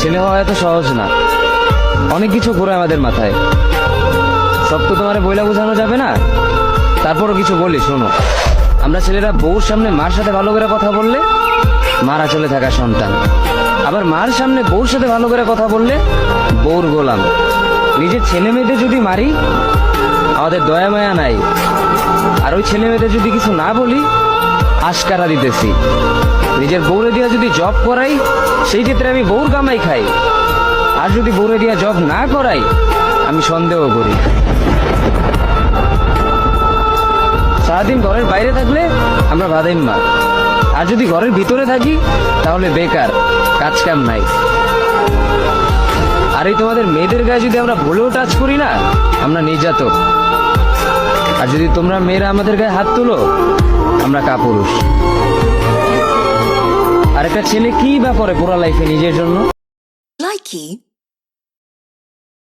ছেলে হওয়া এত সহজ না, অনেক কিছু ঘুরে আমাদের মাথায়। সব তো তোমার বইলা বোঝানো যাবে না, তারপরও কিছু বলি শোনো। আমরা ছেলেরা বউর সামনে মার সাথে ভালো করে কথা বললে মারা চলে থাকা সন্তান, আবার মার সামনে বউর সাথে ভালো করে কথা বললে বউর গোলাম। নিজের ছেলে মেয়েদের যদি মারি আমাদের দয়া মায়া নাই, আর ওই ছেলে মেয়েদের যদি কিছু না বলি আশকারা দিতেছি। নিজের বউরে দিয়া যদি জব করাই সেই ক্ষেত্রে আমি বউর কামাই খাই, আর যদি বউরে দিয়া জব না করাই আমি সন্দেহ করি। সারাদিন ঘরের বাইরে থাকলে আমরা ভাদাইম্মা, আর যদি ঘরের ভিতরে থাকি তাহলে বেকার, কাজ কাম নাই। আর এই তোমাদের মেয়েদের গায়ে যদি আমরা ভুলেও টাচ করি না আমরা নির্যাতক, আর যদি তোমরা মেয়েরা আমাদের গায়ে হাত তুলো আমরা কাপুরুষ। আর একটা ছেলে কি বা করে পুরো লাইফে নিজের জন্য? Likey